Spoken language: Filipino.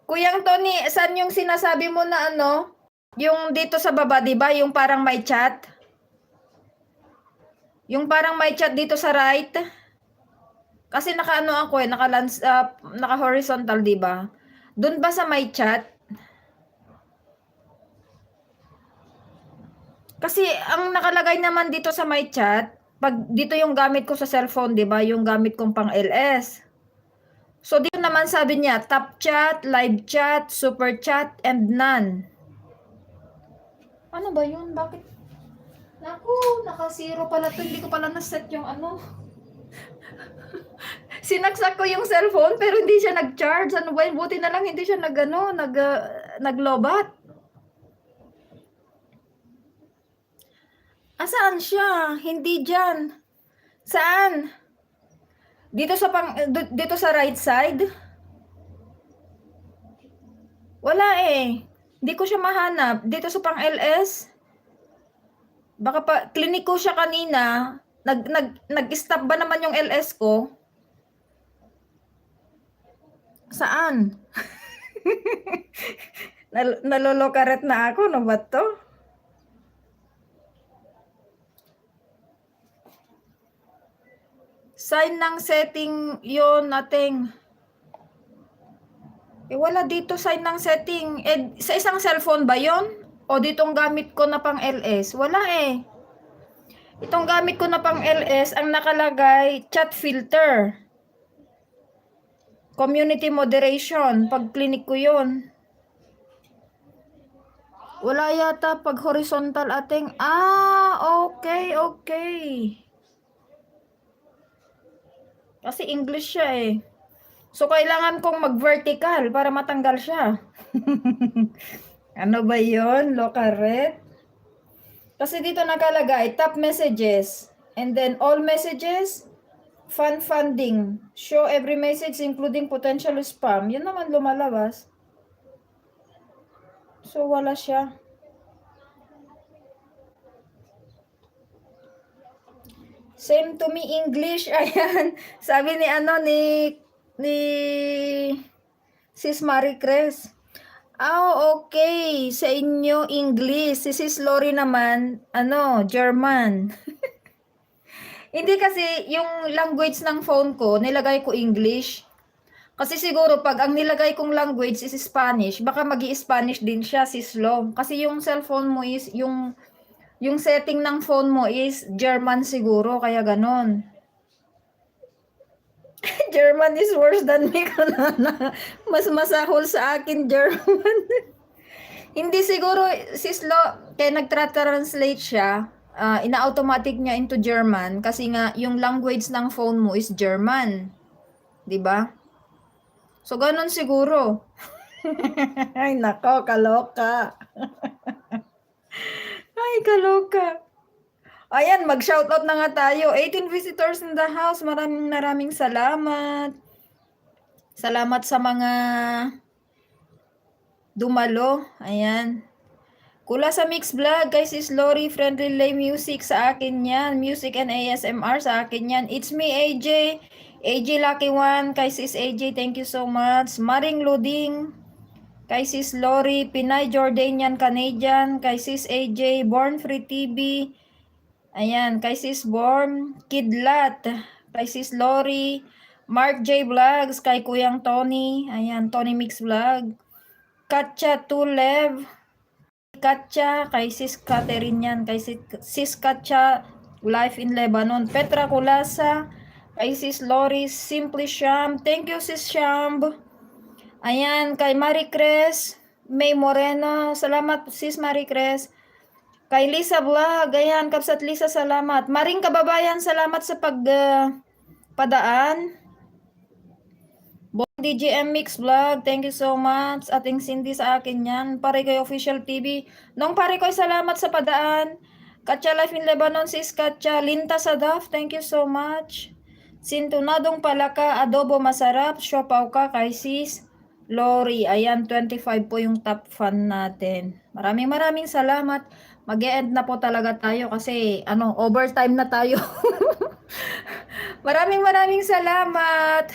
Kuyang Tony, saan yung sinasabi mo na ano? Yung dito sa baba, di ba? Yung parang may chat? Yung parang may chat dito sa right? Kasi naka-ano ako eh, naka-horizontal, di ba? Doon ba sa may chat? Kasi ang nakalagay naman dito sa my chat, pag dito yung gamit ko sa cellphone, 'di ba? Yung gamit kong pang LS. So dito naman sabi niya, top chat, live chat, super chat, and none. Ano ba 'yun? Bakit? Naku, naka-zero pala 'to. Hindi ko pala na-set yung ano. Sinaksak ko yung cellphone pero hindi siya nag-charge. Ano ba 'yun? Buti na lang hindi siya naglobat. Saan siya? Hindi diyan. Saan? Dito sa right side? Wala eh. Hindi ko siya mahanap. Dito sa pang LS. Baka pa, klinik ko siya kanina. Nag-stop ba naman yung LS ko? Saan? Nalolokaret na ako. No ba to? Sign ng setting yon nating. Wala dito sign ng setting. Sa isang cellphone ba yon? O ditong gamit ko na pang LS? Wala eh. Itong gamit ko na pang LS, ang nakalagay, chat filter. Community moderation. Pag clinic ko yun. Wala yata pag horizontal ating. Okay. Kasi English siya eh. So, kailangan kong mag-vertical para matanggal siya. Ano ba yun? Locaret? Kasi dito nakalagay, top messages. And then, all messages, funding. Show every message including potential spam. Yun naman lumalabas. So, wala siya. Same to me English. Ayan. Sabi ni ni Sis Marie Cres. Okay. Sa inyo English. Si Sis Lori naman, German. Hindi kasi yung language ng phone ko, nilagay ko English. Kasi siguro pag ang nilagay kong language is Spanish, baka magi-Spanish din siya, Sis Lo. Kasi yung cellphone mo is, yung setting ng phone mo is German siguro, kaya ganon. German is worse than me, kanana. Mas masahol sa akin, German. Hindi siguro, Sis Lo, kaya nagtra-translate siya, ina-automatic niya into German kasi nga yung language ng phone mo is German. 'Di ba? So ganun siguro. Ay nako, kaloka. Ay kaloka. Ayan, mag-shoutout na nga tayo. 18 visitors in the house. Maraming salamat. Salamat sa mga dumalo. Ayan. Kula sa Mix Vlog, kay Sis Lori, Friendly Lay Music, sa akin yan. Music and ASMR, sa akin yan. It's me, AJ. AJ Lucky One, kay Sis AJ, thank you so much. Maring Luding, kay Sis Lori. Pinay Jordanian Canadian, kay Sis AJ. Born Free TV, ayan, kay Sis Born. Kidlat, kay Sis Lori. Mark J Vlogs, kay Kuyang Tony, ayan, Tony Mix Vlog. Katcha Tulev, Katcha, kay Sis Catherine yan, kay Sis Katcha, Life in Lebanon. Petra Kulasa, kay Sis Lori, Simply Sham, thank you Sis Sham. Ayan, kay Marie Cres, May Moreno, salamat Sis Marie Cres. Kay Lisa Vlog, ayan, Kapsat Lisa, salamat. Maring kababayan, salamat sa padaan. DJM Mix Vlog, thank you so much. Ating Cindy sa akin yan. Pare ko'y Official TV. Nung pare ko'y salamat sa padaan. Katcha Life in Lebanon, Sis Katcha. Linta Sadaf, thank you so much. Sintunadong Palaka, Adobo Masarap. Siopaw ka kay Sis Lori. Ayan, 25 po yung top fan natin. Maraming salamat. Mag-e-end na po talaga tayo kasi overtime na tayo. Maraming salamat.